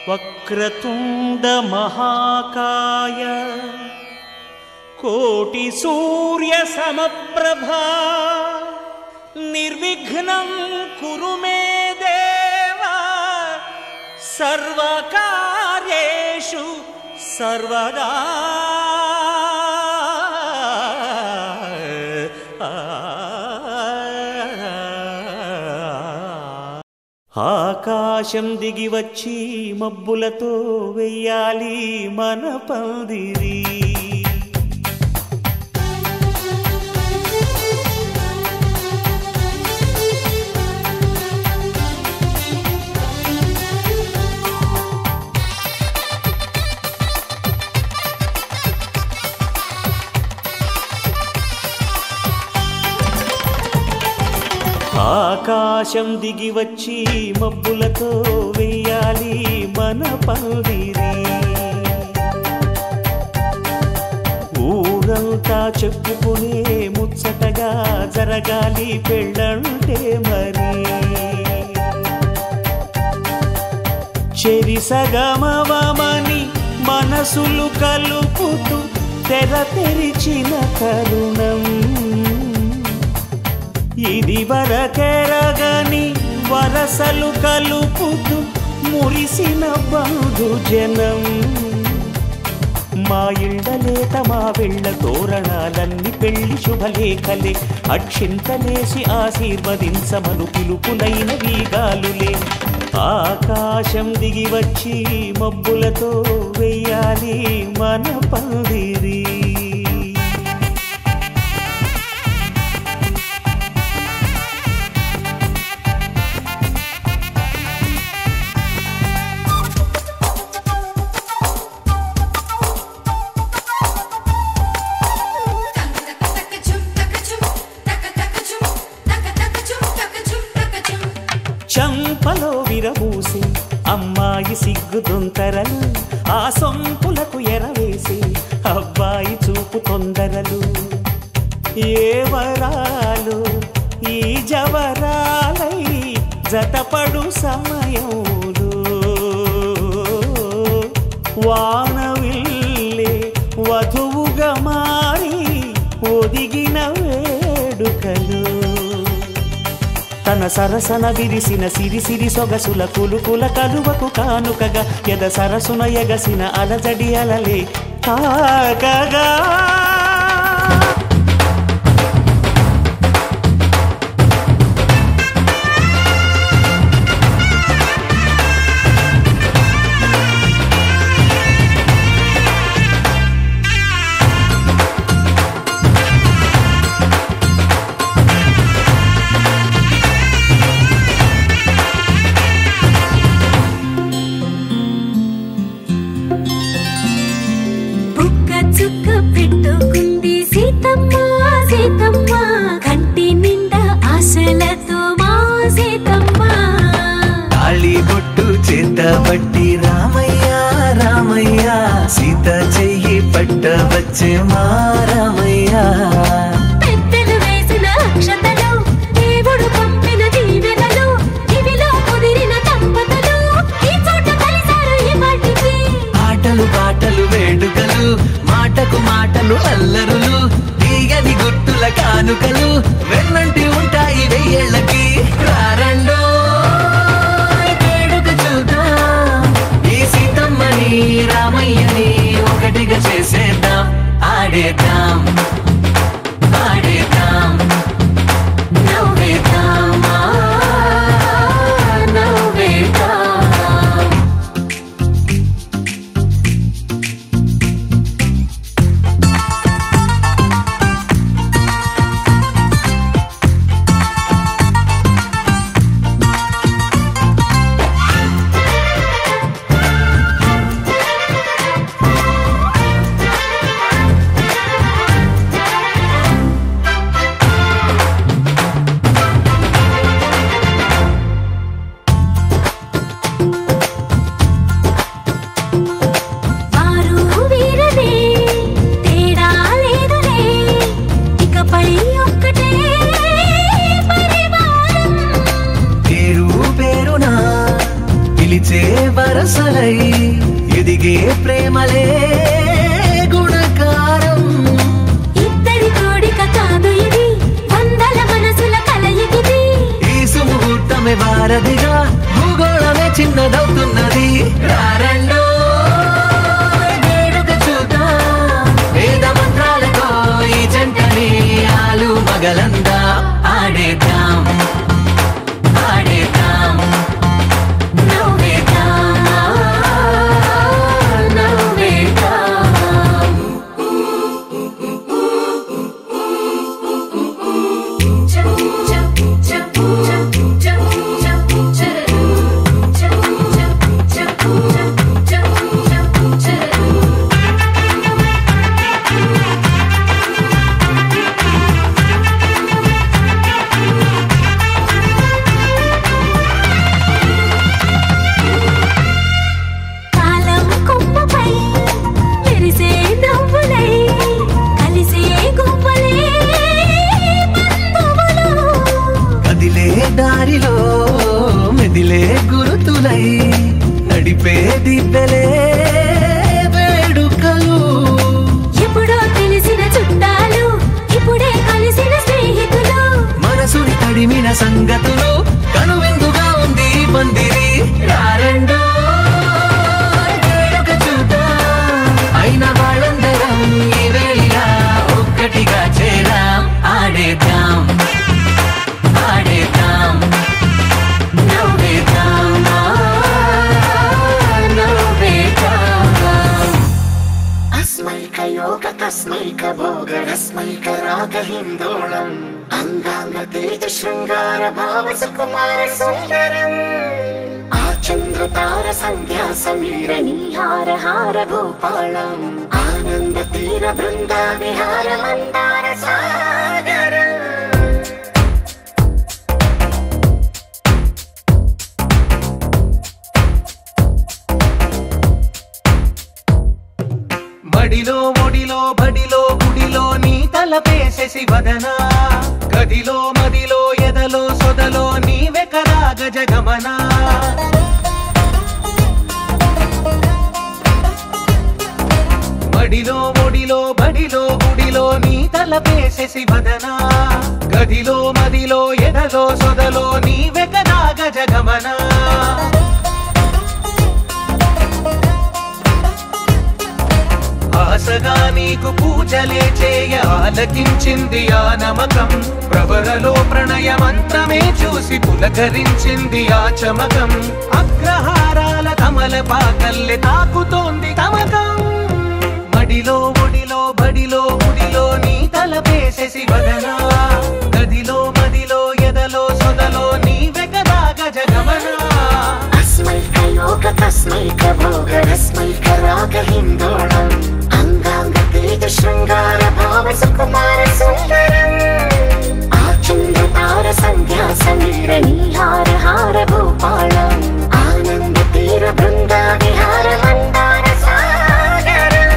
వక్రతుండ మహాకాయ కోటి సూర్య సమప్రభా నిర్విఘ్నం కురు మే దేవ సర్వకార్యేషు సర్వదా. ఆకాశం దిగి వచ్చి మబ్బులతో వెయ్యాలి మన పందిరి. ఆకాశం దిగి వచ్చి మబ్బులతో వెయ్యాలి మన పందిరి. ఊరంతా చెప్పుకునే ముచ్చటగా జరగాలి పెళ్ళంటే మరి. చెరిసగమవమని మనసులు కలుపుతూ తెర తెరిచిన తరుణం ఇది వరకెరగని వరసలు కలుపుతూ మురిసిన బంధుజనం. మా ఇళ్ళలేత మా వెళ్ళ తోరణాలన్నీ పెళ్లి శుభలేఖలే. అక్షింతలేసి ఆశీర్వదించమను పిలుపులైన వీగాలులే. ఆకాశం దిగి వచ్చి మబ్బులతో వెయ్యాలి మన పందిరి. చంపలో విరబూసి అమ్మాయి సిగ్గు దొంతరలు, ఆ సొంపులకు ఎరవేసి అబ్బాయి చూపు తొందరలు. ఏ వరాలు ఈ జవరాలై జతపడు సమయంలో వానవిల్లే వధువుగా మారి ఒదిగిన వేడుకలు. తన సరసన విరిసిన సిరిసిరి సొగసుల కులుకుల కలువకు కానుకగా ఎద సరసున ఎగసిన అలజడి అలలే తాకగా. బట్టి రామయ్య రామయ్య సీత చెయ్యి పట్టవచ్చే మా రామయ్య. పెద్దలు వేసిన అక్షతలు దేవుడు పంపిన దీవెనలు ఇవిలో కుదిరిన దంపతులు ఈ చోట కలిసారు ఈ వాటికి. ఆటలు పాటలు వేడుకలు మాటకు మాటలు అల్లరులు తీయని గుట్టుల కానుకలు వెన్నంటి ఉంటాయి వెయ్యేళ్ళకి. రారండో రామయ్యని ఒకటిగా చేసేద్దాం, ఆడేద్దాం ఆడేద్దాం నవ్వేద్దాం నవ్వేద్దాం. పిలిచే వరసలై ఎదిగే ప్రేమలే గుణకారం. ఇద్దరి కోడిక కాదు ఇది, వందల మనసుల కలయికిది. ఈ సుముహూర్తమే వారధిగా, భూగోళమే చిన్నదవుతున్నది. రారండో వేడుక చూద్దాం, వేద మంత్రాలతో ఈ జంటని ఆలు మగలందా ఆడేద్దాం ఆడేద్దాం నవ్వేద్దాం నవ్వేద్దాం. కాలం కొమ్మపై మెరిసే నవ్వులై కలిసే గువ్వలే బంధువులు. కదిలే దారిలో మెదిలే గురుతులై నడిపే దివ్యలే వేడుకలు. ఎప్పుడో తెలిసిన చుట్టాలు, ఇప్పుడే కలిసిన స్నేహితులు. మనసుని తడిమిన సంగతులు, కనువిందుగా ఉంది ఈ పందిరి. రారండో వేడుక చూద్దాం, అయిన వాళ్ళందరం ఈ వేళ ఒక్కటిగా చేరాం. ఆడేద్దాం ఆడేద్దాం నవ్వేద్దాం నవ్వేద్దాం. अस्मैकयोग तस्मैक भोग रस्मैक राग हिन्दोळम् अङ्गाङ्ग तेज शृङ्गार भाव सुकुमार सुन्दरम् आचन्द्र तार सन्ध्या समीर नीहार हार भूपालम् आनन्द तीर बृन्दा विहार मन्दार सागरम्. మడిలో ఒడిలో బడిలో గుడిలో నీ తలపేసేసి వదనా, గదిలో మదిలో ఎదలో సొదలో నీవే కదా గజగమనా. మడిలో ఒడిలో బడిలో గుడిలో నీ తలపేసేసి వదనా, గదిలో మదిలో ఎదలో సొదలో నీవే కదా గజగమనా. ఆశగా నీకు పూజలే చేయ ఆలకించింది ఆ నమకం, ప్రవరలో ప్రణయ మంత్రమే చూసి పులకరించింది ఆ చమకం. అగ్రహారాల కమల పాకల్లె తాకుతోంది తమకం. మడిలో ఒడిలో బడిలో గుడిలో నీ తలపేసేసి వదనా, గదిలో మదిలో ఎదలో సొదలో నీవే కదా గజగమనా. अस्मैकयोग तस्मैक भोग रस्मैक राग हिन्दोळम् अङ्गाङ्ग तेज शृङ्गार भाव सुकुमार सुन्दरम् आचन्द्र तार सन्ध्या समीर नीहार हार भूपालम् आनन्द तीर बृन्दा विहार मन्दार सागरम्.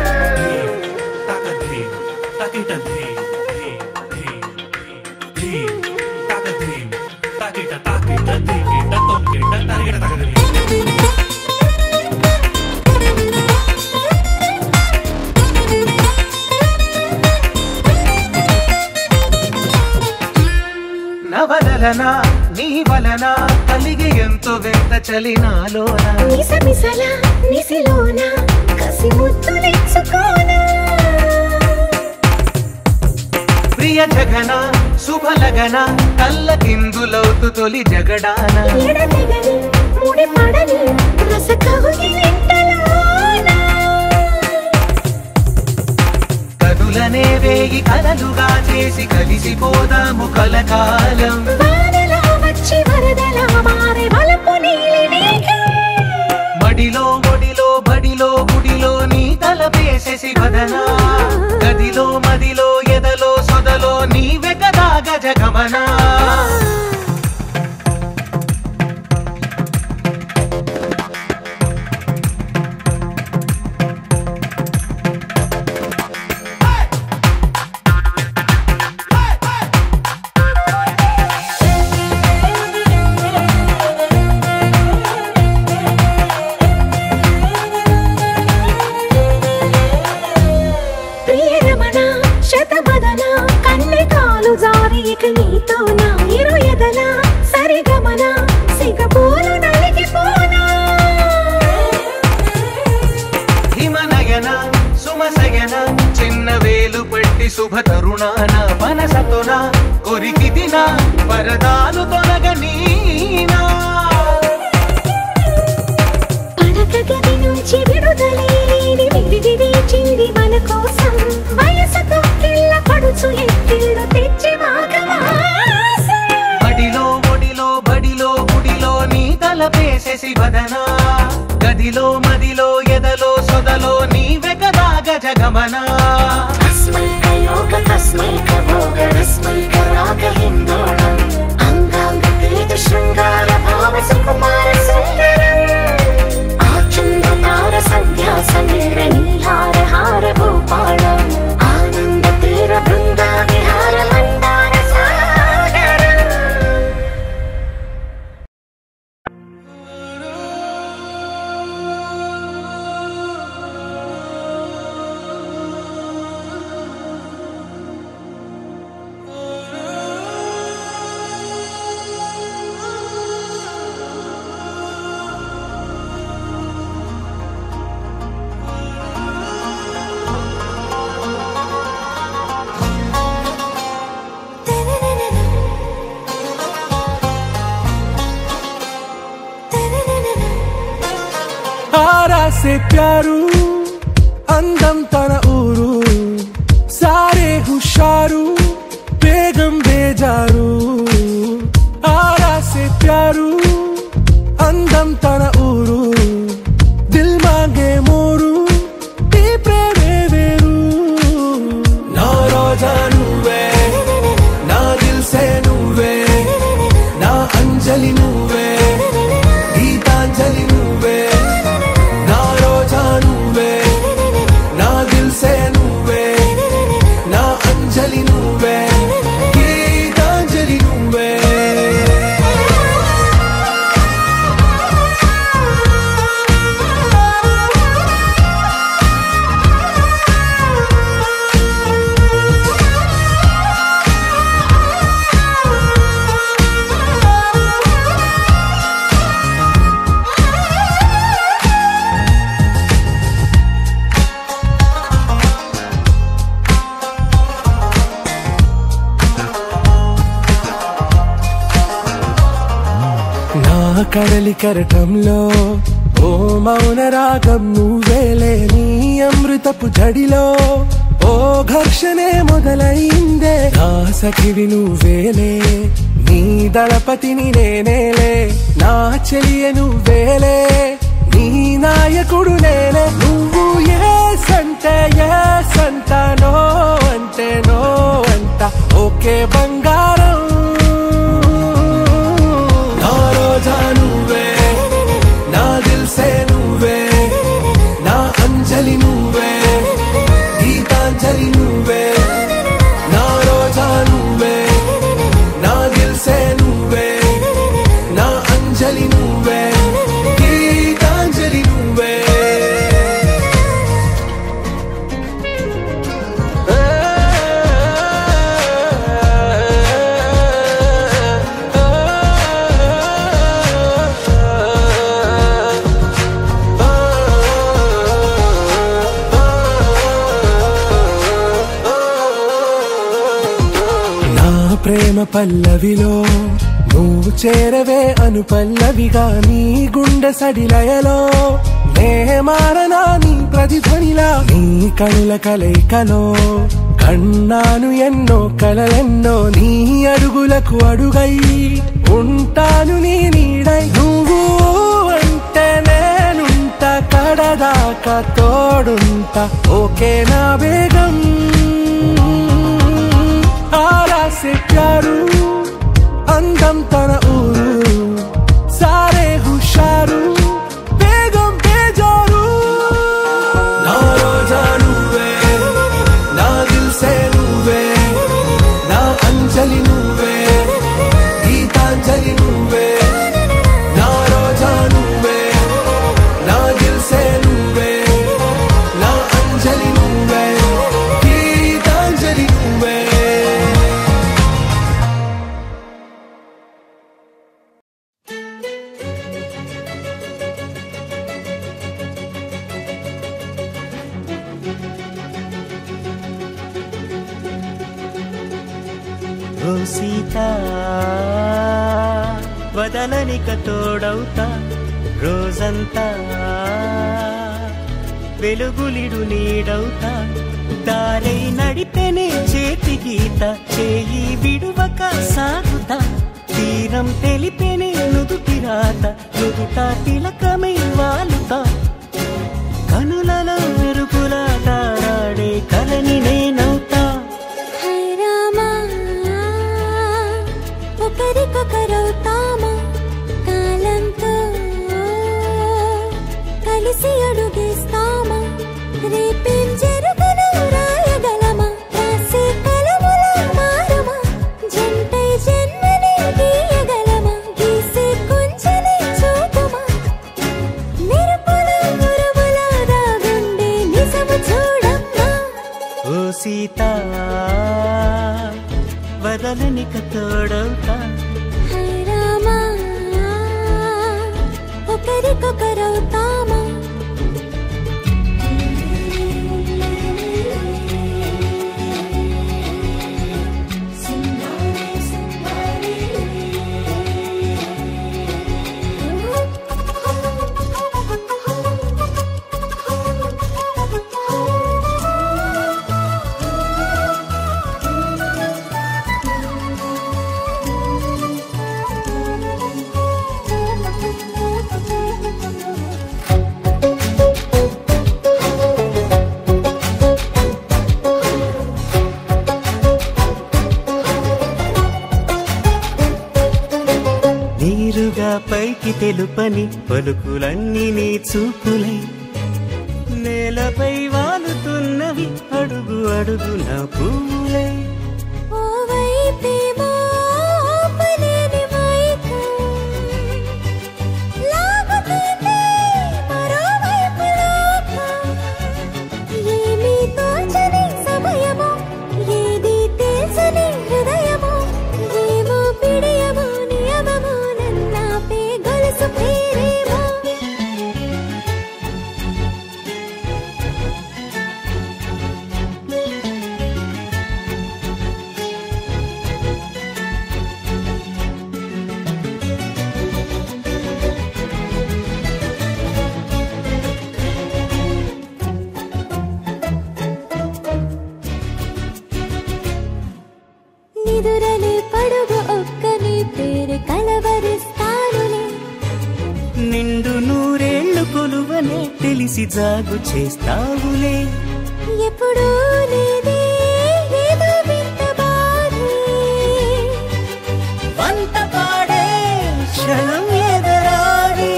నవలన నీ వలన కలిగి ఎంతో వింత చలినాలోన, మిసమిసల నిసిలోన కసి ముద్దులిచ్చుకోనా. ప్రియ జగన శుభలగన కళ్ళకిందులవుతు తొలి జగడాన. ఎడతెగని ముడి పడని రస కౌగిలింతలోన. కనులనే వేగి కలలుగా చేసి కలిసిపోదాము కలకాలం. వానలా వచ్చి వరదలా మారే వలపు నీలి మేఘం. మడిలో ఒడిలో బడిలో గుడిలో నీ తలపేసేసి వదనా, గదిలో మదిలో ఎదలో సొదలో నీవే కదా గజగమనా. తొలి శుభ తరుణాన మనసతోన కొరికి దిన వరదాలు తొలగనీనా పడకగది నుంచి విడుదలేని విడిది వేచింది మన కోసం వయసుతో కిల్ల పడుచు ఎత్తిళ్ళు తెచ్చి మాఘమాసం బడిలో ఒడిలో బడిలో గుడిలో నీ తలపేసేసి వదనా గదిలో మదిలో ఎదలో సొదలో నీవే కదా గజగమనా तस्मै भोग रस्मै राग हिन्दोळम् अंगांग तेज शृंगार भाव सुकुमार सुंदरम् आचंदतार संध्या समीर नीहार हार भूपालम् आनंद तीर बृंदा विहार मंदार सागरम् से प्यारू अंदम तन ऊरू सारे हुशारू बेगम बेजारू आरा से प्यारू अंदम तन ऊरू दिल मांगे मोरू नी प्रेमे वेरू ना रोजा नुवे ना दिल से नुवे ना अंजलि नुवे गीतांजलि नुवे కడలి కరటంలో ఓ మౌన రాగం నువ్వేలే నీ అమృతపు జడిలో ఓ ఘర్షణే మొదలైందే నా సఖివి నువ్వేలే నీ దళపతిని నేనేలే నా చెలియ నువ్వేలే నీ నాయకుడు నేనే నువ్వు ఏ సంట నో అంటే నో అంట ఓకే బంగారం నువ్వే నా దిల్ సే నువ్వే నా అంజలి నువ్వే గీతాంజలి నువ్వే నా రోజా నువ్వే నా దిల్ సే నువ్వే నా అంజలి నువ్వే గీతాంజలి నువ్వే ప్రేమ పల్లవిలో నువ్వు చేరవే అను పల్లవిగా నీ గుండె సడిలయలో నే మారనా నీ ప్రతిధ్వనిలా నీ కనుల కలయికలో కన్నాను ఎన్నో కలలెన్నో నీ అడుగులకు అడుగై ఉంటాను నీ నీడై నువ్వు అంటే నేనుంట కడదాకా తోడుంటా ఓకే నా బేగం आरा से प्यारू अंदम तन ऊरू सारे हुशारू बेगम बेजारू ना रोजा नुवे ना दिल से नुवे ना अंजलि नुवे गीतांजलि नुवे ना रोजा नुवे ना दिल से नुवे ना अंजलि नुवे गीतांजलि नुवे ఓ సీత వదలనిక తోడవుతా రోజంతా వెలుగులిడు నీడవుతా దారై నడిపెనే చేతి గీత చేయి విడువక సాగుతా తీరం తెలిపెనే నుదుటి రాత నుదుట తిలకమై వాలుతా కనులలో మెరుపుల తారాడే కలని నేనవుతా ఒకరికొకరవుతామా కాలంతో కలిసి అడుగేస్తామా రేపేం జరుగును రాయగలమా రాసే కలముల మారమా జంటై జన్మని గీయగలమా గీసే కొంచెని చూపుమా మెరుపుల మురుముల దాగుండే నిజము చూడమ్మా ఓ సీత వదలనిక తోడవుతా ఒకరికొకరవుతామా నీరుగా పైకి తెలుపని పలుకులన్నీ నీ చూపులై నేలపై వాలుతున్నవి అడుగు అడుగు నా పూలై ఓవైపేమో ఆపలేని మైకం లాగుతుంది మరోవైపు లోకం ఏమీ తోచని సమయమో ఏది తెలుసని హృదయమో ఏమో పిడియమో నియమమో నన్నాపే గొలుసు పేరేమో నిదురలే పడుగు ఒక్కని పేరు కలవరిస్తానులే నిండు నూరేళ్లు కొలువనే తెలిసి జాగు చేస్తావులే ఎప్పుడూ లేదే ఏదో వింత బాధే వంత పాడే క్షణం ఎదరాడే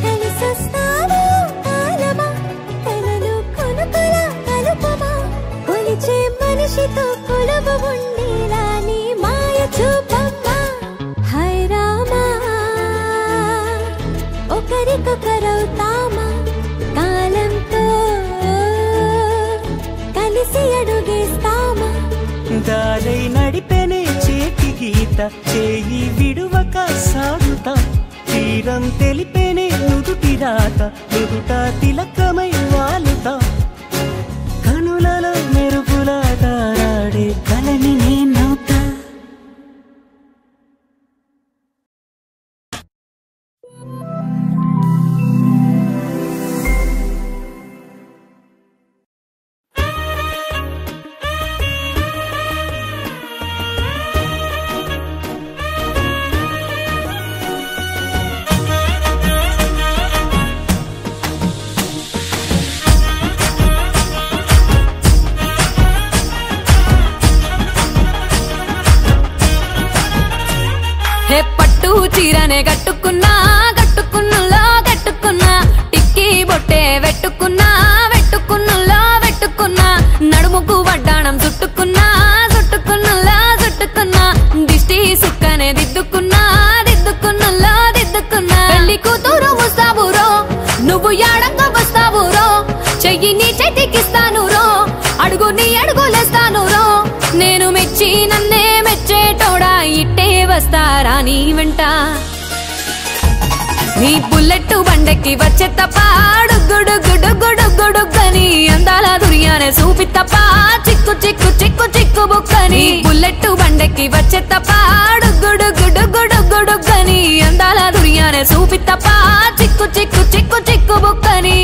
కలిసొస్తావో కాలమా కలలు కొనుకల కలుపమా కొలిచే మనిషితో కొలువు ఉండేలా నీ మాయ చూపమ్మా హై రామా ఒకరికొకరవుతామా కాలంతో కలిసి అడుగేస్తామా దారై నడిపెనే చేతి గీత చేయి విడువక సాగుతా తీరం తెలిపెనే నుదుటి రాత నుదుట తిలకమై వాలుతా కనులలో మెరుపుల తారాడే కలని నేనవుతా హే పట్టు చీరనే కట్టుకున్నా కట్టుకున్నులో కట్టుకున్నా టిక్కీ బొట్టే వెట్టుకున్నా వెట్టుకున్నులో వెట్టుకున్నా నడుముకు వడ్డాణం చుట్టుకున్నా చుట్టుకున్నులో చుట్టుకున్నా దిష్టి సుక్కనే దిద్దుకున్నా దిద్దుకున్నులో దిద్దుకున్నా పెళ్లి కూతురు ముస్తాబురో నువ్వు యాడంగా వస్తావురో చెయ్యి నీ చేతికిస్తాను రో అడుగు నీ అడుగులేస్తాను రో నేను మెచ్చి నన్నే మెచ్చేటోడా ఇట్టే వస్తారా నీ వెంట నీ బుల్లెట్ బండెక్కి వచ్చే తప్ప గుడుగుడుగుడుగుడుగుడుగని అందాల దుర్యానే చూపి తప్ప చిక్కు చిక్కు చిక్కు చిక్కు బుక్కని బుల్లెట్ బండెక్కి వచ్చే తప్ప గుడుగుడుగుడుగుడుగని అందాల దుర్యానే చూపి తప్ప చిక్కు చిక్కు చిక్కు చిక్కు బుక్కని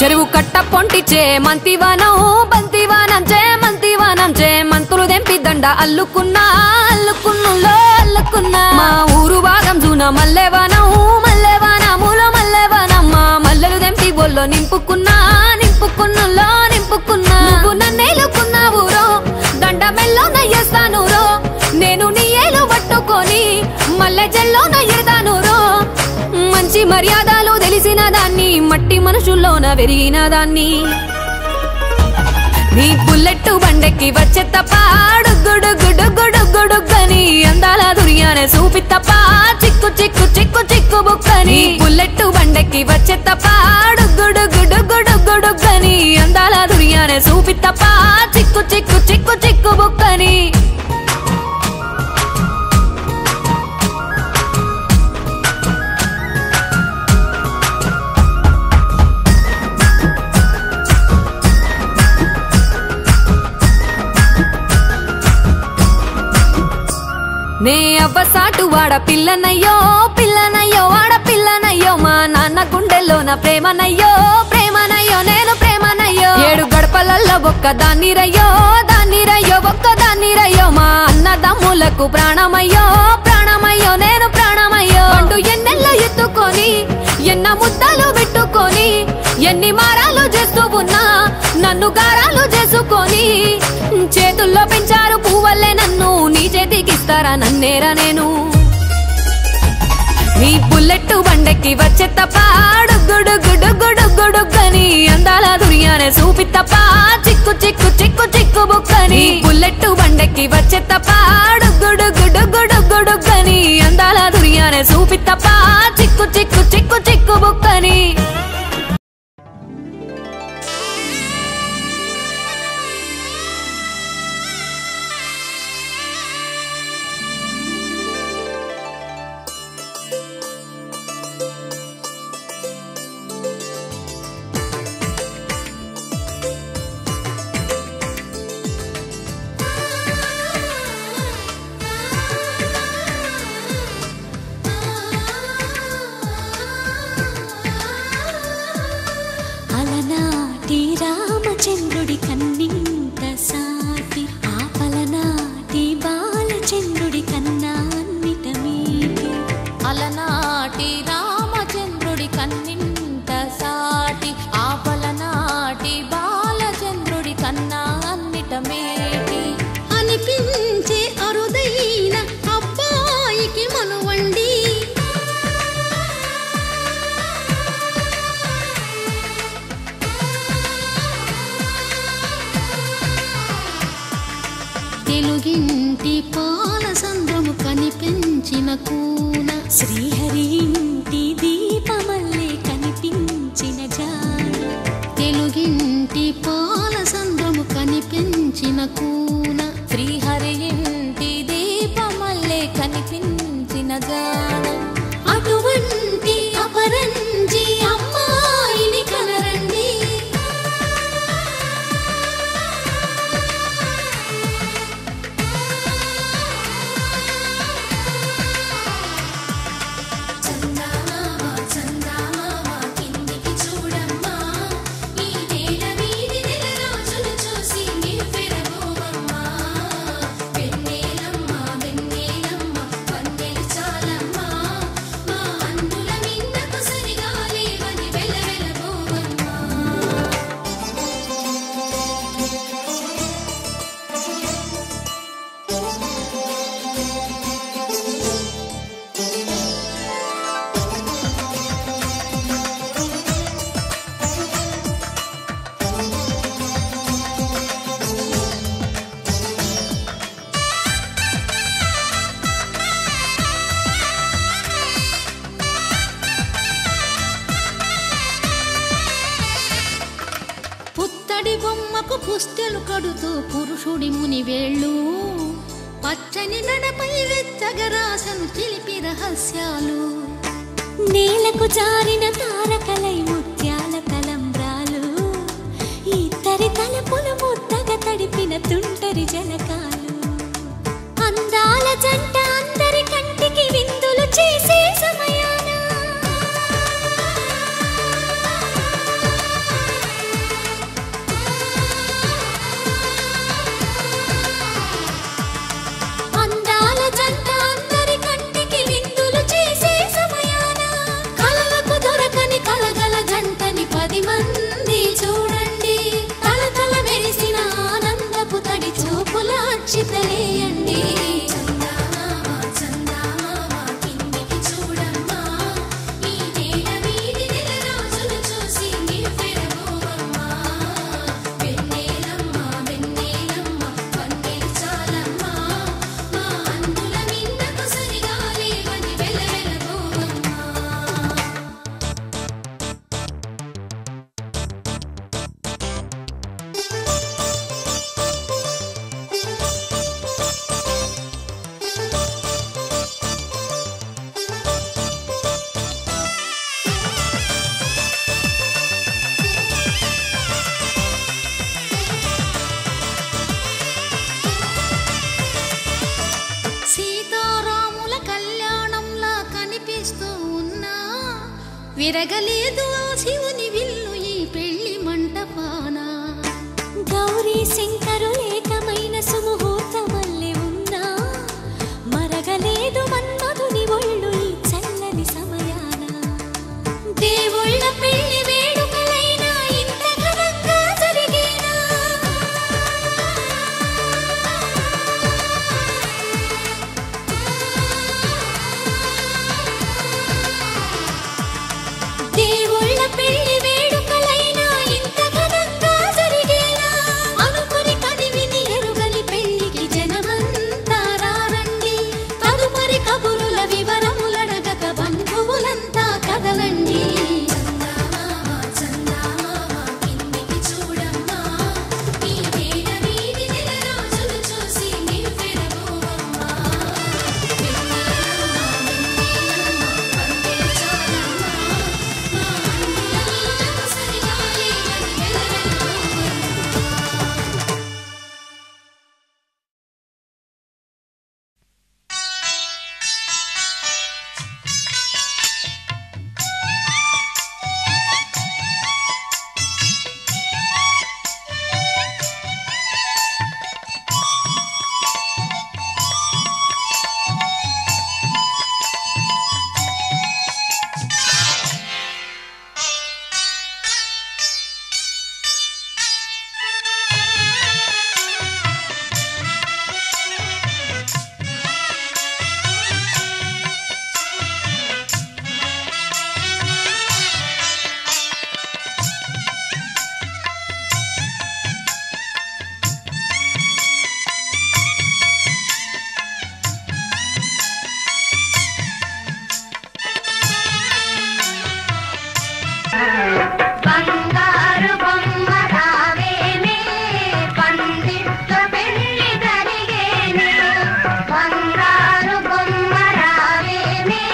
చెరువు కట్ట పొంటిచే మంతివానం బంతివానం చే మంతులు దెంపి దండ అల్లుకున్నా మా ఊరు భాగం జూన మల్లెవానములో మల్లెవానమ్మ మల్లెలు దెంపి బొల్లో నింపుకున్నా నువ్వు నన్నేలుకున్నావురో దండ మెల్లో నయ్యేస్తానురో నేను నీ ఏలు పట్టుకొని మల్లె జల్లో నయ్యేదానురో మంచి మర్యాదలు తెలిసిన దాన్ని మట్టి మనుషుల్లోన పెరిగిన దాన్ని నీ బుల్లెట్ బండెక్కి వచ్చే తప్ప గుడుగుడుగుడుగుడుగని అందాల దుర్యానే చూపి తప్ప చిక్కు చిక్కు చిక్కు చిక్కు బుక్కని బుల్లెట్ బండెక్కి వచ్చే తప్ప గుడుగుడుగుడుగుడుగని అందాల దుర్యానే చూపి తప్ప చిక్కు చిక్కు చిక్కు చిక్కు బుక్కని నే అవ్వసాటు వాడ పిల్లనయ్యో వాడ పిల్లనయ్యో మా నాన్న గుండెల్లో నా ప్రేమనయ్యో నేను ప్రేమనయ్యో 7 గడపలల్లో ఒక్క దాన్ని రయ్యో ఒక్క దాన్ని రయ్యో మా అన్నదమ్ములకు ప్రాణమయ్యో నేను ప్రాణమయ్యో అంటూ ఎన్నెల్లో ఎత్తుకొని ఎన్న ముద్దలు పెట్టుకొని ఎన్ని మారాలు చేస్తూ ఉన్నా నన్ను గారాలు చేసుకొని చేతుల్లో పెంచారు పువ్వల్లే నన్ను నీ చేతికిస్తారా నన్నేరా నేను నీ బుల్లెట్ బండెక్కి వచ్చే తప్ప గుడుగుడుగుడుగుడుగని అందాల దుర్యానే చూపి తప్ప చిక్కు చిక్కు చిక్కు చిక్కు బుక్కని బుల్లెట్ బండెక్కి వచ్చే తప్ప గుడుగుడుగుడుగుడుగని అందాల దుర్యానే చూపి తప్ప చిక్కు చిక్కు చిక్కు చిక్కు బుక్కని రామచంద్రుడి కన్నింత సాటి ఆపలనాటి బాలచంద్రుడి కన్నా అన్నిట మీటి అలనాటి రామచంద్రుడి కన్నింత సాటి ఆపలనాటి బాలచంద్రుడి కన్నా అన్నిట మేటి అనిపించే అరుదైన అబ్బాయికి మనువండి తెలుగింటి పాల సంద్రము కనిపించిన కూన శ్రీహరి ఇంటి దీపమల్లే కనిపించిన జాన తెలుగింటి పాల సంద్రము కనిపించిన కూన శ్రీహరి ఇంటి దీపమల్లే కనిపించిన జాన అటువంటి అపరంజి అమ్మాయిని కనరండి చూసి నీ పెరగోవమ్మ కొమ్మకు పుస్తెలు కడుతూ పురుషుడి ముని వేళ్ళు పచ్చని నడపై వెచ్చగరాసను చిలిపి రహస్యాలు నేలకు జారిన తారకలై ముత్యాల తలంబ్రాలు ఇద్దరి తలపులు ముద్దగా తడిపిన తుంటరి జలకాలు అందాల జంట అందరి కంటికి విందులు చేసే సమయాన చితలేయండి చందమామ చందమామ కిందికి చూడమ్మా ఈ నేల వీధి నెల రోజులు చూసి నివ్వెరబోవమ్మా వెన్నెలమ్మ వెన్నెలమ్మ వన్నెలు చాలమ్మా మా అందుల మిన్నకు సరిగా లేవని వెలవెలబోవమ్మా సీతారాముల కళ్యాణంలా కనిపిస్తూ ఉన్నా విరగలేదు ఆ శివుని విల్లు ఈ పెళ్లి మంటపాన గౌరీ శంకరులేకమైన సుముహూర్తమల్లె ఉన్నా మరగలేదు మన్మధుని ఒళ్ళు ఈ చల్లని సమయాన దేవుళ్ళ పెళ్లి వేడుకలైనా ఇంత ఘనంగా జరిగేనా దేవుళ్ళ పెళ్లి వేడుకలైనా ఇంత ఘనంగా జరిగేనా అనుకుని కదివిని ఎరుగని పెళ్లికి జనమంతా రారండి తదుపరి కబురుల వివరములడగక బంధువులంతా కదలండి చందమామ చందమామ కిందికి చూడమ్మా ఈ నేల వీధి నెల రోజులు చూసి నివ్వెరబోవమ్మా వెన్నెలమ్మ వెన్నెలమ్మ వన్నెలు చాలమ్మా మా అందుల మిన్నకు సరిగా లేవని వెలవెలబోవమ్మా బంగారు బొమ్మ రావేనే పందిట్ల పెళ్లి జరిగేనే బంగారు బొమ్మ రావేనే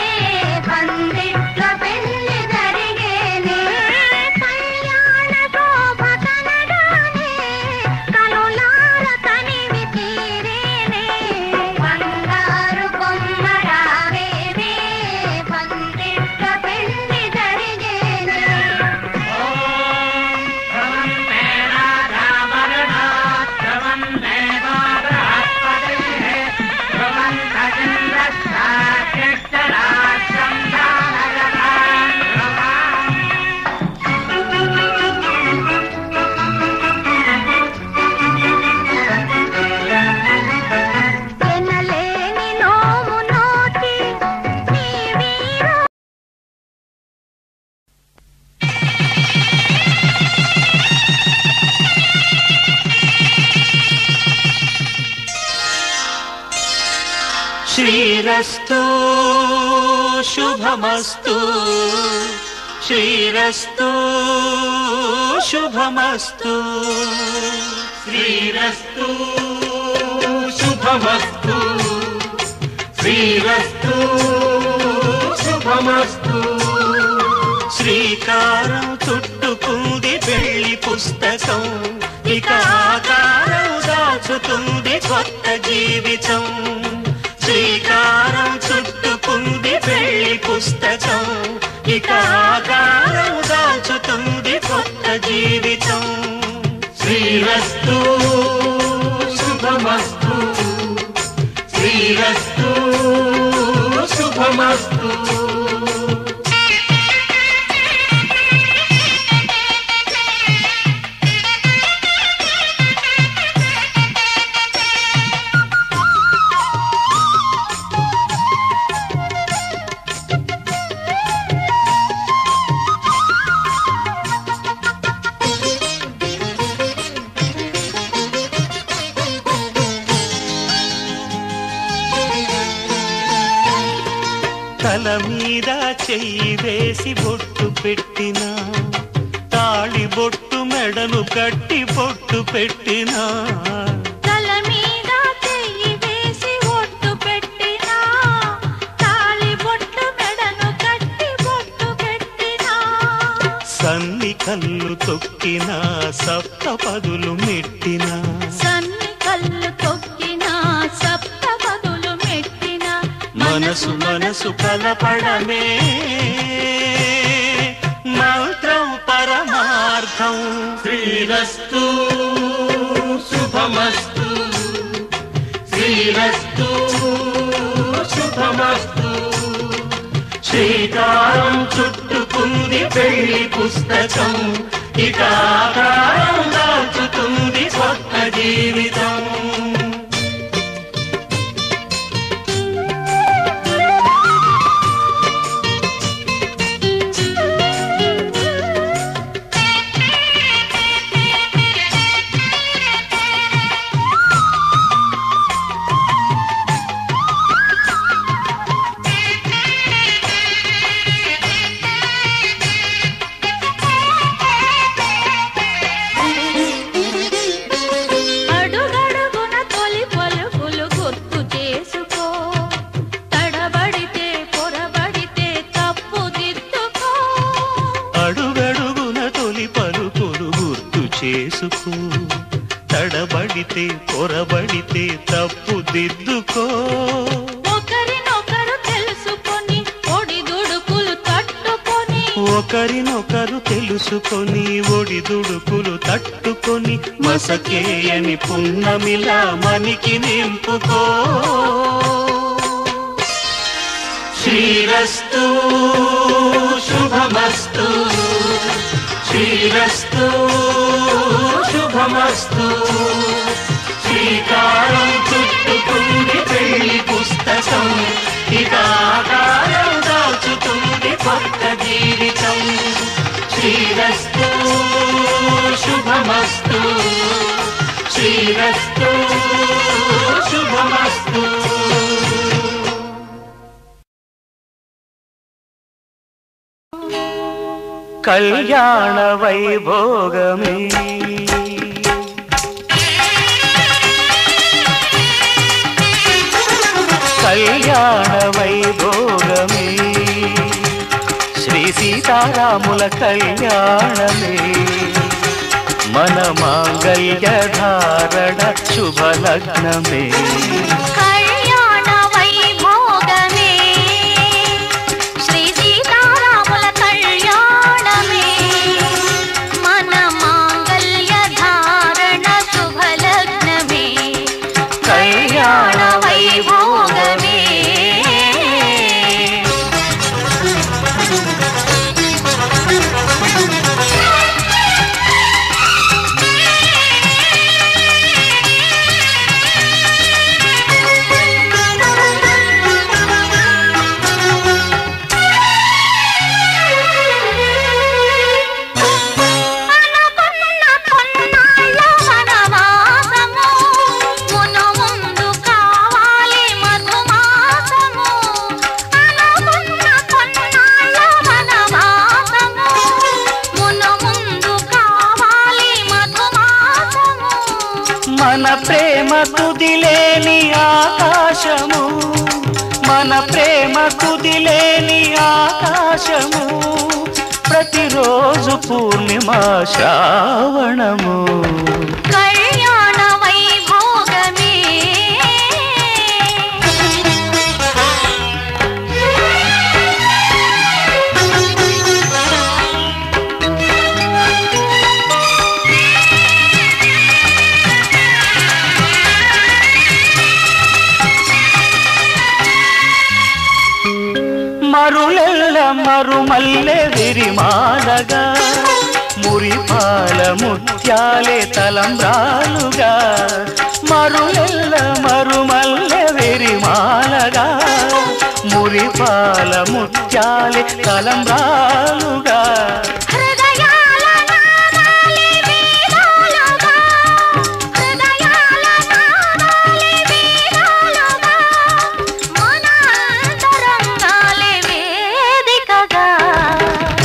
పందిట్ల పెళ్లి జరిగేనే కళ్యాణ శోభ కనగానే కనులార కనివి తీరేనే బంగారు బొమ్మ రావేనే పందిట్ల పెళ్లి జరిగేనే ఎనలేని నోము నోచి నీ వీరు శ్రీరస్తు శుభమస్తు శ్రీరస్తు శుభమస్తు శ్రీరస్తు శుభమస్తు శ్రీరస్తు శుభమస్తు శ్రీకారం చుట్టుకుంది పెళ్లి పుస్తకం ఇక ఆకారం దాచుతుంది కొత్త జీవితం శ్రీకారం చుట్టుకుంది పెళ్లి పుస్తకం ఇక ఆకారం దాచుతుంది కొత్త జీవితం శ్రీరస్తు శుభమస్తు శ్రీరస్తు శుభమస్తు తల మీద చెయ్యి వేసి బొట్టు పెట్టినా తాళి బొట్టు మెడను కట్టి బొట్టు పెట్టినా తల మీద చెయ్యి వేసి బొట్టు పెట్టినా తాళి బొట్టు మెడను కట్టి బొట్టు పెట్టినా సన్ని కళ్ళు తొక్కినా సప్త పదులు మెట్టినా సన్ని కళ్ళు తొక్కినా సప్త పదులు మెట్టినా మనసు మనసు కలపడమే మంత్రం పరమార్థం శ్రీరస్తు శుభమస్తు శ్రీరస్తు శుభమస్తు శ్రీకారం చుట్టుకుంది పెళ్లి పుస్తకం ఇక ఆకారం దాచుతుంది కొత్త జీవితం అడుగడుగున తొలి పలుకులు గుర్తు చేసుకో తడబడితే పొరబడితే తప్పు దిద్దుకో అడుగడుగున తొలి పలుకులు గుర్తు చేసుకో తడబడితే పొరబడితే తప్పు దిద్దుకో ఒకరినొకరు తెలుసుకొని ఒడిదుడుకులు తట్టుకొని ఒకరినొకరు తెలుసుకొని ఒడిదుడుకులు తట్టుకొని మసకేయని పున్నమిలా మనికి నింపుకో శ్రీరస్తు శుభమస్తు శ్రీరస్తు శుభమస్తు శ్రీకారం చుట్టుకుంది పెళ్లి పుస్తకం ఇక ఆకారం దాచుతుంది కొత్త జీవితం శ్రీరస్తు శుభమస్తు శ్రీరస్తు శుభమస్తు కళ్యాణ వైభోగమే కళ్యాణ వైభోగమే శ్రీ సీతారాముల కళ్యాణమే మన మాంగళ్య ధారణ శుభలగ్నమే కళ్యాణ వైభోగమే శ్రీ సీతారాముల కళ్యాణమే మన మాంగళ్య ధారణ శుభలగ్నమే కళ్యాణ వైభోగమే తుదిలేని ఆకాశము మన ప్రేమ కుదిలేని ఆకాశము ప్రతిరోజు పూర్ణిమ శ్రావణము కళ్యాణ వైభోగమే మరులెల్ల మరుమల్లె విరిమాలగా మురిపాల ముత్యాలే తలంబ్రాలుగా మరులెల్ల మరుమల్లె విరిమాలగా మురిపాల ముత్యాలే తలంబ్రాలుగా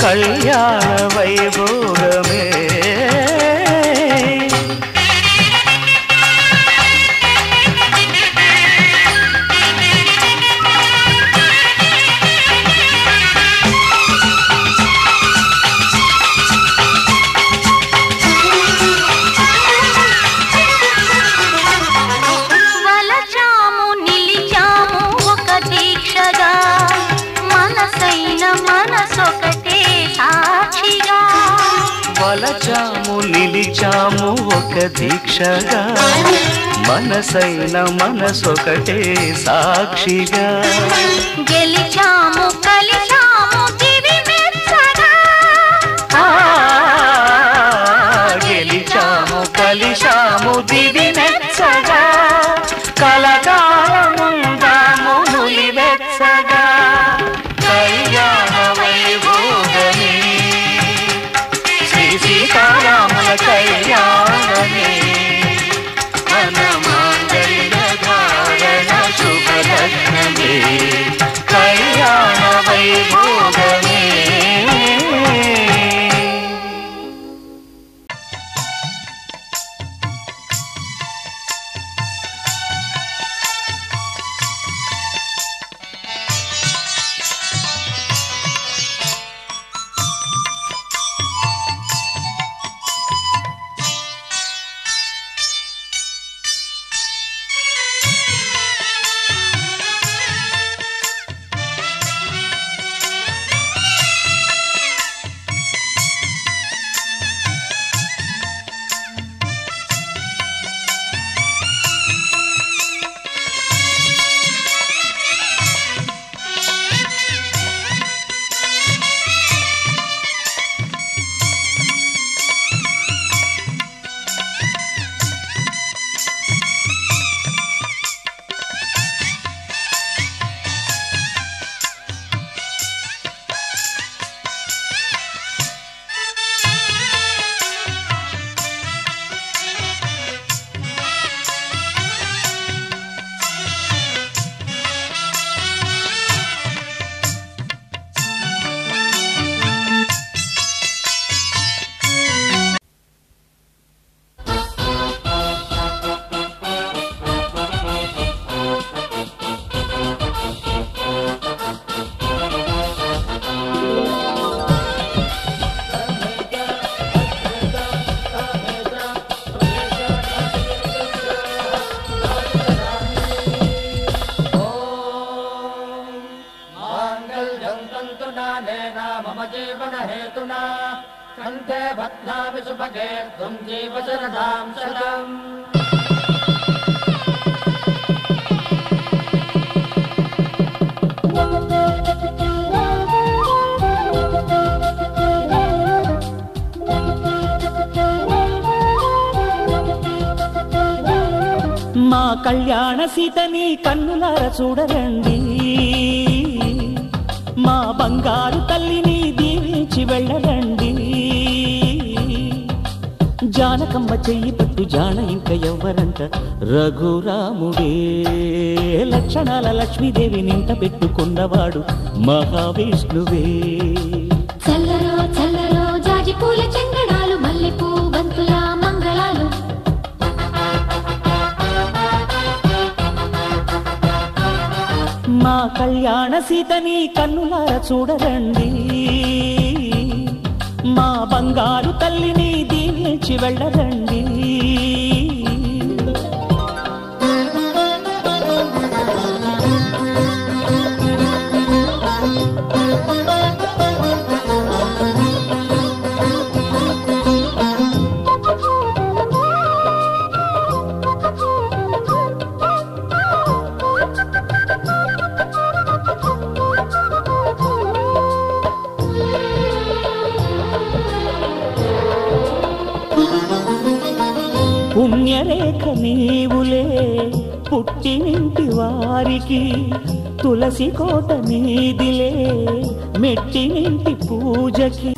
కళ్యాణ వైభోగమే వలచాము నిలిచాము ఒక దీక్షగా మనసైన మనసొకటే సాక్షిగా వలచాము నిలిచాము ఒక దీక్షగా మనసైన మనసొకటే సాక్షిగా గెలిచాము కలిచాము దివి మెచ్చగా గెలిచాము కలిశాము దివి మెచ్చగా కలకాలముందాము నులి వెచ్చగా కళ్యాణ వైభోగమే శ్రీ సీతారాముల కళ్యాణమే మన మాంగళ్య ధారణ శుభలగ్నమే కళ్యాణ వైభోగమే కంఠే భద్రామి సుభగే త్వం జీవ శరదాం శతం మా కళ్యాణ సీతని కన్నులార చూడరండి మా బంగారు తల్లిని దీవించి వెళ్ళరండి జానకమ్మ చెయ్యి పట్టు జాన ఇంక ఎవ్వరంట రఘురాముడే లక్షణాల లక్ష్మీదేవి నింట పెట్టుకున్నవాడు మహావిష్ణువే చల్లరో చల్లరో జాజి పూల చెంగడాలు మల్లెపూ బంతుల మంగళాలు మా కళ్యాణ సీతని కన్నులార చూడరండి, మా బంగారు తల్లిని దీవించి వెళ్ళరండి. పుణ్యరేఖ నీవులే పుట్టినింటి వారికి, తులసి కోట నీదిలే మెట్టినింటి పూజకి.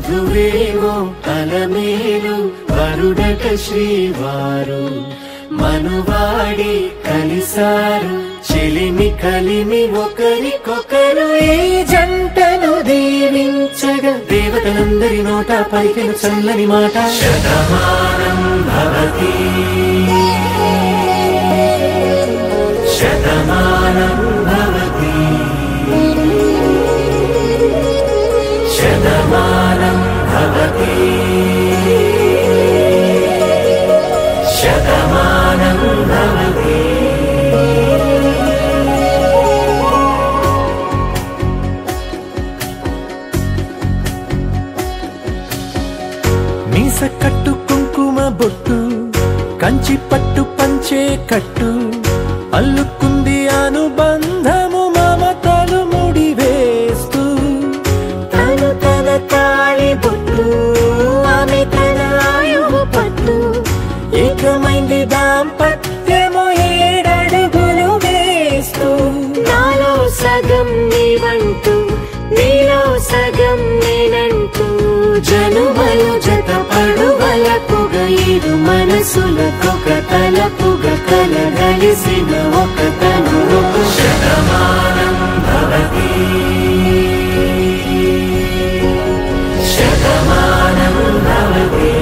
వధువేమో అలమేలు వరుడట శ్రీవారు మనువాడి కలిసారు చెలిమి కలిమి ఒకరికొకరు ఈ జంటను దీవించగా దేవతలందరి నోట పలికిన చల్లని మాట శతమానం భవతి శతమానం భవతి శతమానం భవతి శతమానం భవతి మీస కట్టు కుంకుమ బొట్టు కంచి పట్టు పంచే కట్టు అల్లుకుంది అనుబంధము మమతలు ముడి వేస్తూ తను తన తాళి బొట్టు ఆమె తన ఆయువు పట్టు ఏకమైంది దాంపత్యము 7 అడుగులు వేస్తూ నాలో సగం నీవంటూ నీలో సగం నేనంటూ జనుమలు జతపడువలపుగా ఇరు మనసులకొక తలపుగా కలగలిసిన ఒక తను శతమానం భవతి శతమానం భవతి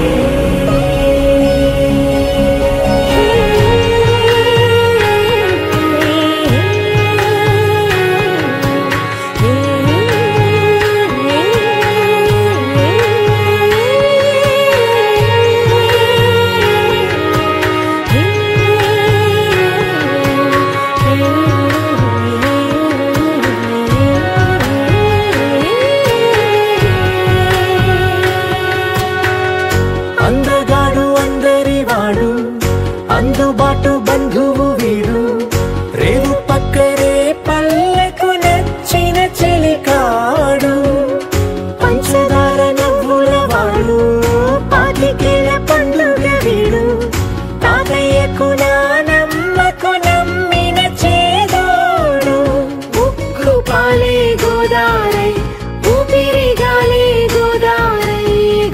అందగాడు అందరి వాడు అందుబాటు బంధువు వీడు రేవు పక్కరే పల్లెకు నచ్చిన చెలికాడు పంచదార నవ్వుల వాడు పాతికేల పండుగ వీడు తాతయ్యకు నానమ్మకు నమ్మిన చేదోడు ఉక్కు పాలే గోదారై ఊపిరి గాలే గోదారై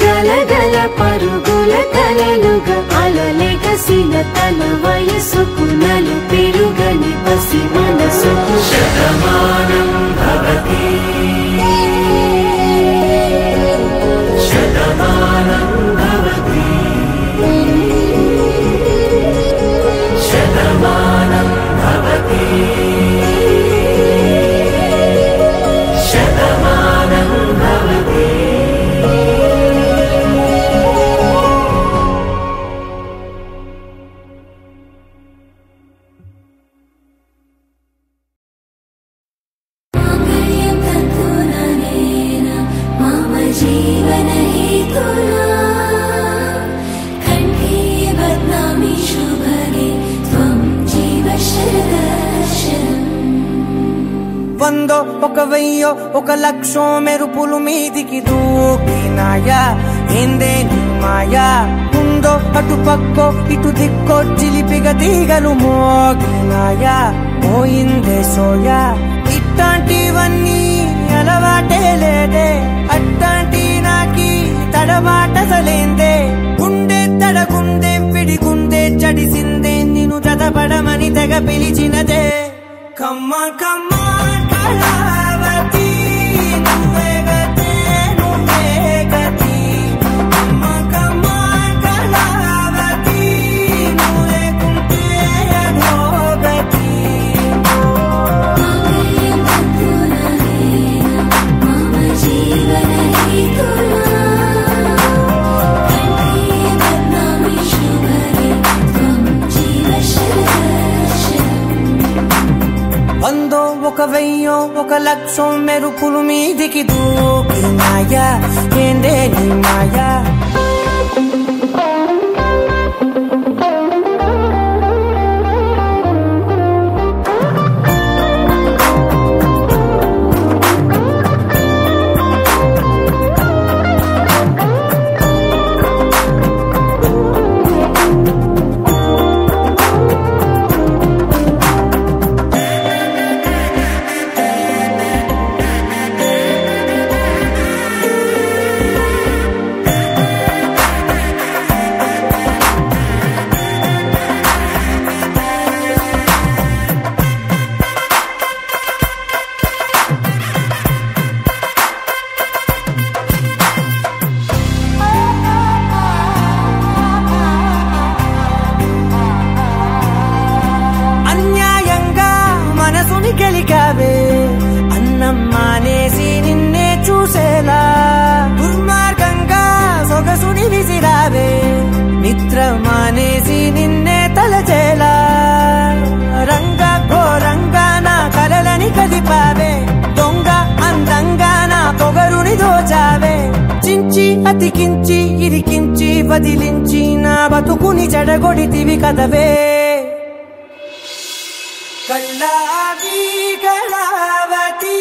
గలగల పరుగుల కలలుగా అలలెగసిన తన వయసుకు నలు పెరుగని పసి మనసుకు శతమానం భవతి శతమానం భవతి శతమానం భవతి శతమానం భవతి వందో ఒక వెయ్యో ఒక లక్షో మెరుపులు మీదికి దూకినాయా ఏందే నీ మాయా ఉందో అటు పక్కో ఇటు దిక్కో చిలిపిగా తీగలు మోగినాయా పోయిందే సోయా ఇట్లాంటివన్నీ అలవాటే లేదే అట్లాంటి నాకి తడబాటసలేందే గుండె తడగుందే పిడిగుందే చడిసిందే నిన్ను చదపడమని తెగ పిలిచినదే కమ్మ కమ్మ కళావతి నువ్వే గతే నువ్వే గతి కమ్మ కమ్మ కళావతి నువ్వు లేకుంటే అధోగతి వందో ఒక వెయ్యో ఒక లక్షో మెరుపులు మీదికి దూకినాయా ఏందే నీ మాయా అతికించి ఇరికించి వదిలించి నా బతుకుని జడగొడితివి కదవే కళ్ళావి కళావతి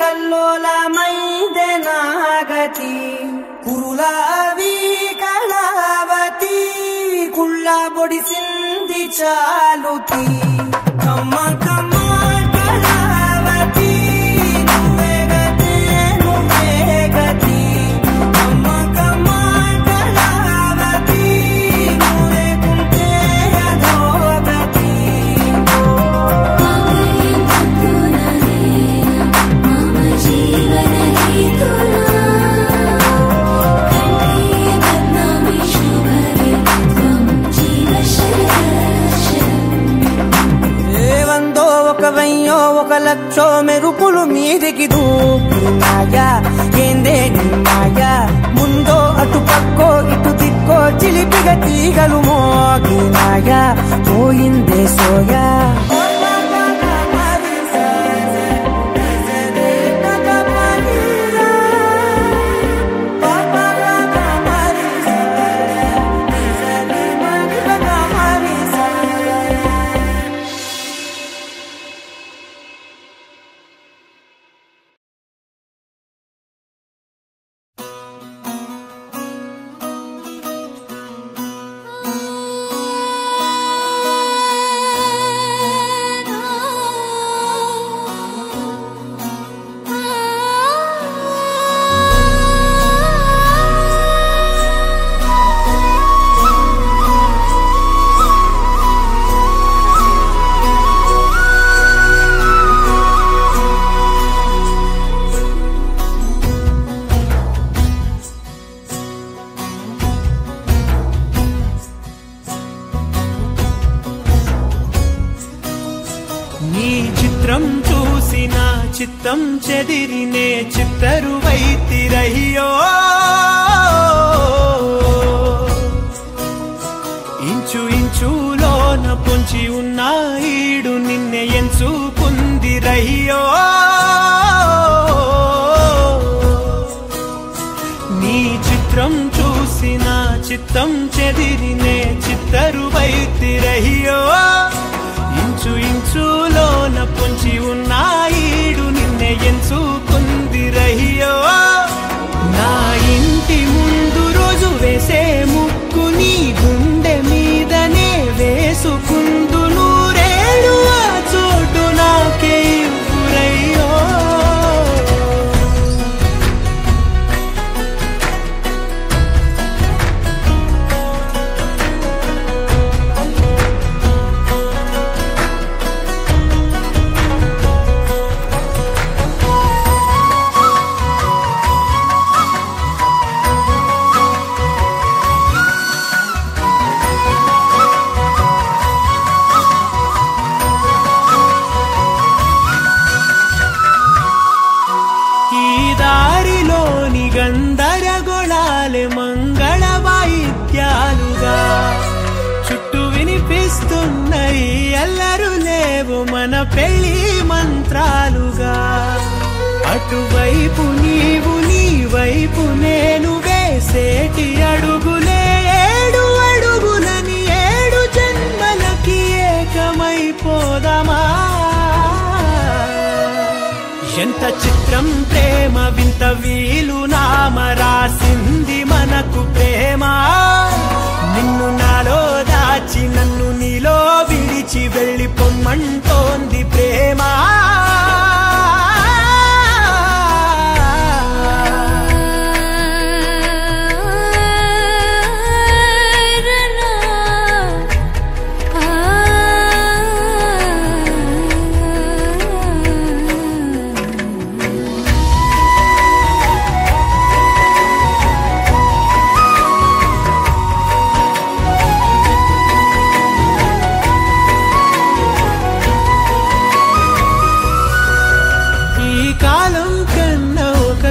కల్లోలమైందే నాగతి కురులావి కళావతి కుళ్ళ బొడిసింది చాలుతి కమ్మ కమ్మ కళావతి నువ్వే గతి నువ్వే గతి కమ్మ కమ్మ కళావతి నువ్వే కుంటే అధోగతి ఒక లక్షో మెరుపులు మీదికి దూకినాయా ఏందే నీ మాయా ముందో అటు పక్కో ఇటు దిక్కో చిలిపిగా తీగలు మోగినాయా పోయిందే సోయా చిత్తం చెదిరినే చిత్తరువైతిరయ్యో ఇంచు ఇంచులోన పొంచి ఉన్న ఈడు నిన్నే ఎంచుకుందిరయ్యో నీ చిత్రం చూసిన చిత్తం చెదిరినే చిత్తరువైతిరయ్యో ఇంచు ఇంచులోన పొంచి ఉన్న ఈడు నిన్నే ఎంచుకుందిరయ్యో నా ఇంటి ముందు రోజు వేసే ముక్కు నీ గుండె మీదనే వేసుకుందు నూరేడు ఆ చోటు నాకే ఇవ్వురయ్యో గందరగోళాలే మంగళ వాయిద్యాలుగా చుట్టూ వినిపిస్తున్నాయి అల్లరు లేవు మన పెళ్లి మంత్రాలుగా అటువైపు నీవు నీ వైపు నేను వేసేటి అడుగులే ఏడు అడుగులని ఏడు జన్మలకి ఏకమైపోదామా ఎంత చిత్రం ప్రేమ వింత వీలు నామ రాసింది మనకు ప్రేమ నిన్ను నాలో దాచి నన్ను నీలో విడిచి వెళ్ళిపోమ్మంటోంది ప్రేమ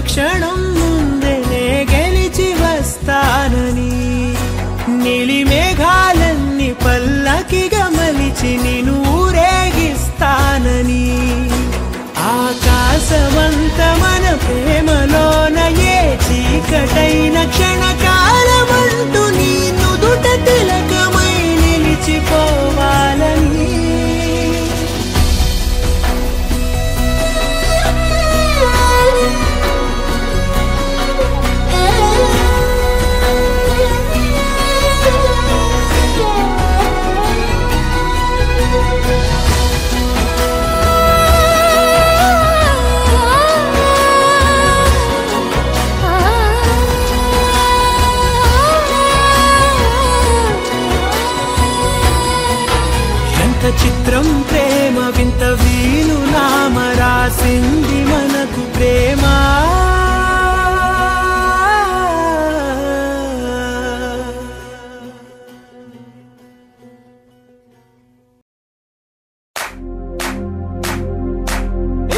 క్షణం ముందేనే గెలిచి వస్తానని నీలి మేఘాలన్నీ పల్లకిగా మలిచి నిన్ను ఊరేగిస్తానని ఆకాశమంత మన ప్రేమలోన ఏ చీకటైన క్షణకాలమంటూ నీ నుదుట తిలకమై నిలిచిపోవాలని చిత్రం ప్రేమ వింత వీలు నామ రాసింది మనకు ప్రేమ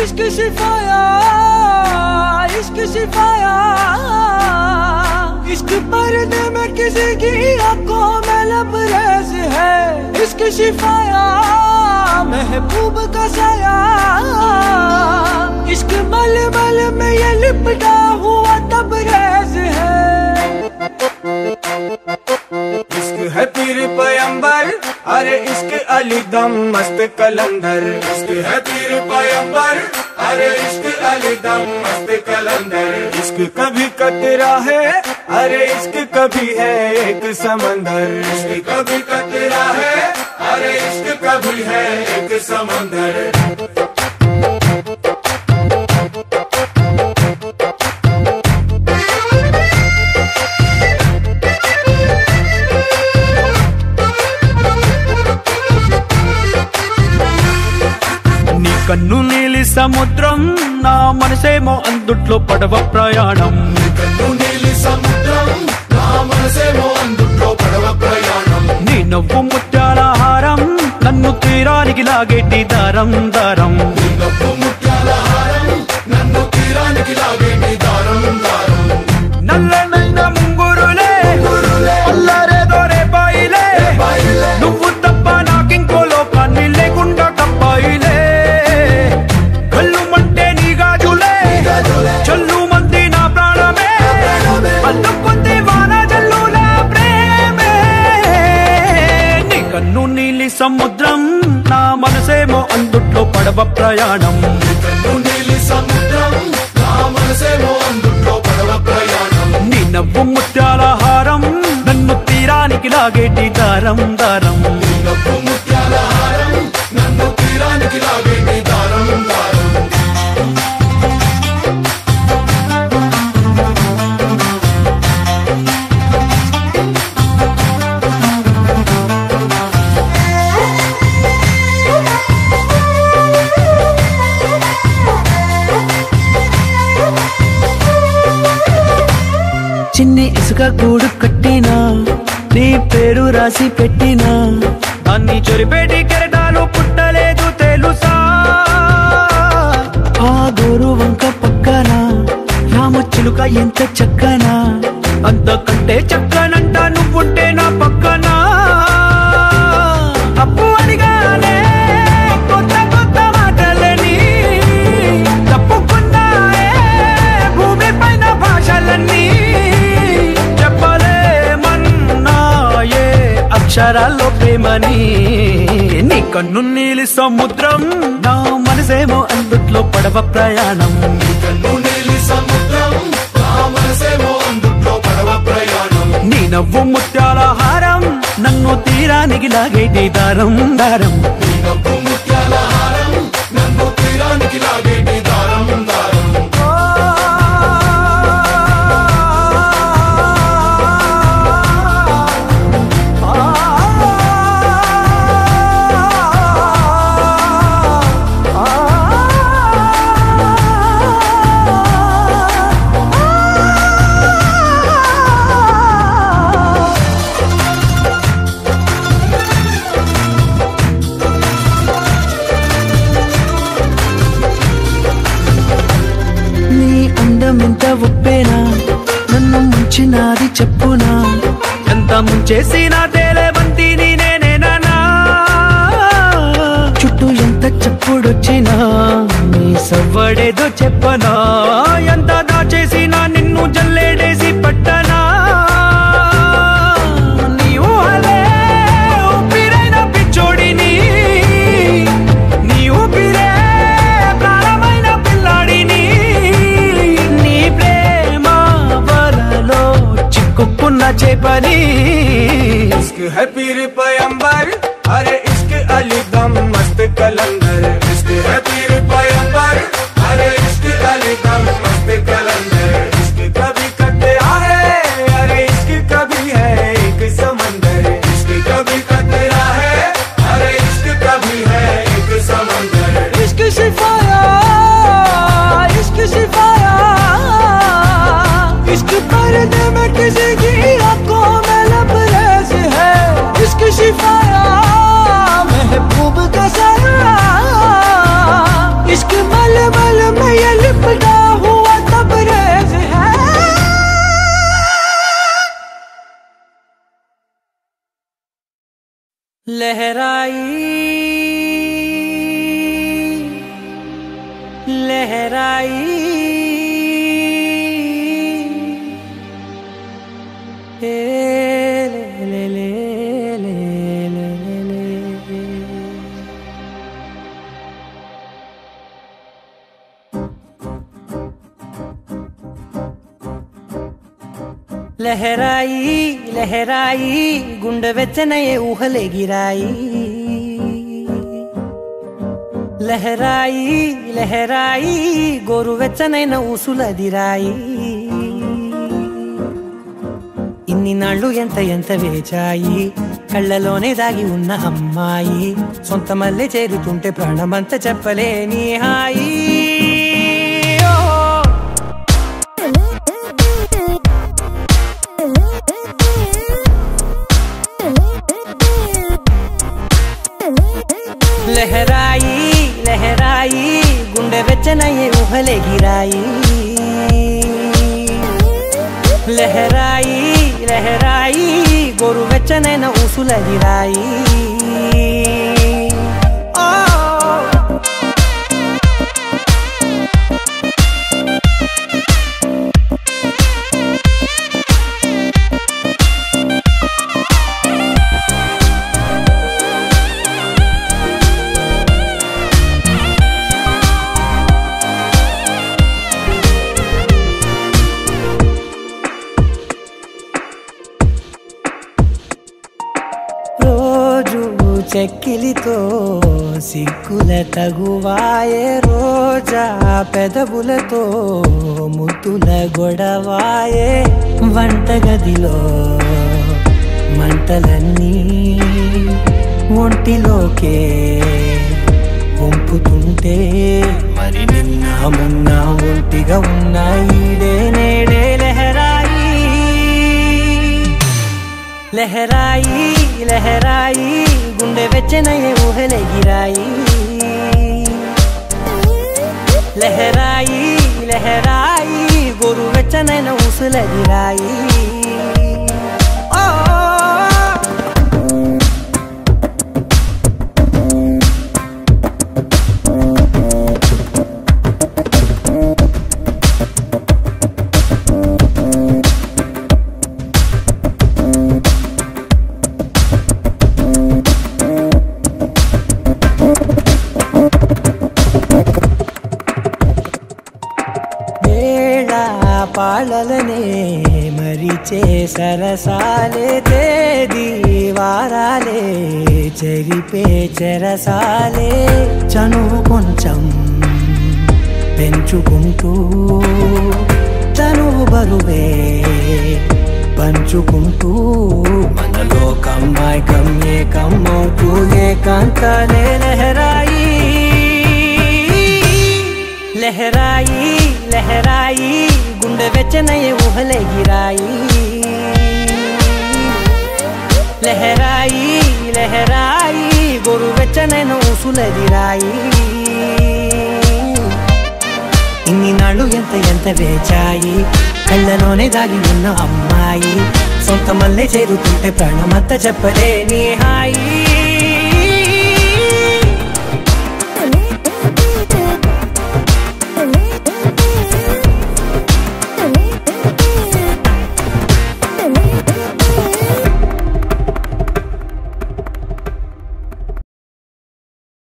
इश्क सिफाया इश्क सिफाया इश्क पर्दे में किसी की आंखों में लबरेज है इश्क सिफाया महबूब का साया इश्क मलमल में ये लिपटा हुआ तबरेज है इश्क है पीर पैगंबर अरे इश्क अली दम मस्त कलंदर इश्क है पीर पैगंबर अरे इश्क अली दम मस्त कलंदर इश्क कभी कतरा है अरे इश्क कभी है एक समंदर इश्क कभी कतरा है अरे इश्क कभी है एक समंदर కన్ను నీలి సముద్రం నా మనసేమో అందుట్లో పడవ ప్రయాణం కన్ను నీలి సముద్రం నా మనసేమో అందుట్లో పడవ ప్రయాణం నీ నవ్వు ముత్యాల హారం నన్ను తీరానికి లాగేటి దారం దారం నీ నవ్వు ముత్యాల హారం నన్ను తీరానికి లాగేటి దారం దారం నల్లనైన ముంగురులే అల్లరేదో రేపాయిలే నువ్వు తప్ప నాకింకో లోకాన్ని లేకుండా కప్పాయిలే చల్లు మంది నా ప్రాణమే అల్లుకుంది వాన జల్లుల ప్రేమే నీ కన్ను నీలి సముద్రం నా మనసేమో అందుట్లో పడవ ప్రయాణం కన్ను నీలి సముద్రం నా మనసేమో అందుట్లో పడవ ప్రయాణం నీ నవ్వు ముత్యాల హారం నన్ను తీరానికి లాగేటి దారం దారం నీ నవ్వు ముత్యాల హారం నన్ను తీరానికి లాగేటి దారం దారం చిన్ని ఇసుక గూడు కట్టినా నీ పేరు రాసి పెట్టినా దాన్ని చొరిపేటి కెరటాలు పుట్టలేదు తెలుసా ఆ గోరు వంక పక్కన రామచిలుక ఎంత చక్కనా అంతకంటే చక్కనంట నువ్వుంటే నా పక్కన అప్పు అడిగానే కొత్త కొత్త మాటలని తప్పుకున్నాయే భూమి పైన భాషలన్నీ చెప్పలేమన్నాయే అక్షరాల్లో ప్రేమని నీ కన్ను నీలి సముద్రం నా మనసేమో అందుట్లో పడవ ప్రయాణం నీ కన్ను నీలి సముద్రం నా మనసేమో అందుట్లో పడవ ప్రయాణం నీ నవ్వు ముత్యాల హారం నన్ను తీరానికి లాగేటి దారం దారం నీ నవ్వు ముత్యాల హారం నన్ను తీరానికి లాగేటి దారం దారం ఎంత ఒప్పేనా నన్ను ముంచినాది చెప్పునా ఎంత ముంచేసినా తేలేవంతిని నేనేనా చుట్టూ ఎంత చెప్పుడొచ్చినా నీ సవ్వడేదో చెప్పనా ఎంత దాచేసినా నిన్ను జల్లేడేసి పట్టుకున్న చేపని ఇష్క్ హై పీర్ పయంబర్ అరే ఇష్క్ అలీ దమ్ మస్త్ కలందర్ ఇష్క్ హై పీర్ పయంబర్ అరే ఇష్క్ అలీ దమ్ మస్త్ కలందర్ ఇష్క్ కభీ కతే ఆహే అరే ఇష్క్ కభీ హై ఏక్ సమందర్ ఇష్క్ కభీ కతే ఆహే అరే ఇష్క్ కభీ హై ఏక్ సమందర్ ఇష్క్ శిఫాయా ఇష్క్ శిఫాయా इश्क पर्दे में किसी की आंखों में लबरेज है इश्क शिफाया महबूब का साया इश्क मलमल में ये लिपटा हुआ तबरेज है लहराई लहराई लहराई लहराई गुंड वेचनये ऊहले गिराई लहराई लहराई गोरु वेचनयन ऊसुलदिराई ఇన్ని నాళ్ళు ఎంత ఎంత వేచాయి కళ్ళలోనే దాగి ఉన్న అమ్మాయి సొంత మల్లె చేరుతుంటే ప్రాణమంతా చెప్పలేని హాయి లహరాయి లహరాయి గుండె వెచ్చనయ్యే ఊహలే గిరాయి లహరాయి లహరాయి గోరు వెచ్చనైన ఊసులదిరాయి చెక్కిలితో సిగ్గుల తగువాయే రోజా పెదవులతో ముద్దుల గొడవాయే వంటగదిలో మంటలన్నీ ఒంటిలోకే వంపుతుంటే మరి నిన్న మొన్న ఒంటిగా ఉన్నాయి నేడే లహరాయి లహరాయి లహరాయి గుండె వెచ్చనయ్యే ఊహలే గిరాయి లహరాయి లహరాయి గోరు వెచ్చనైన ఊసులదిరాయి పాలలనే మరిచే సరసాలే తేదీ వారాలే చెరిపే చెరసాలే చనువు కొంచెం పెంచుకుంటూ తనువు బరువే పంచుకుంటూ మనలో కమ్మాయి కమ్మే కమ్మవుతూ ఏకాంతాలే లహరాయి లహరాయి లహరాయి గుండె వెచ్చనయ్యే ఊహలే గిరాయి లహరాయి లహరాయి గోరు వెచ్చనైన ఊసులదిరాయి ఇన్ని నాళ్ళు ఎంత ఎంత వేచాయి కళ్ళలోనే దాగి ఉన్న అమ్మాయి సొంత మల్లె చేరుతుంటే ప్రాణమంతా చెప్పలేని హాయి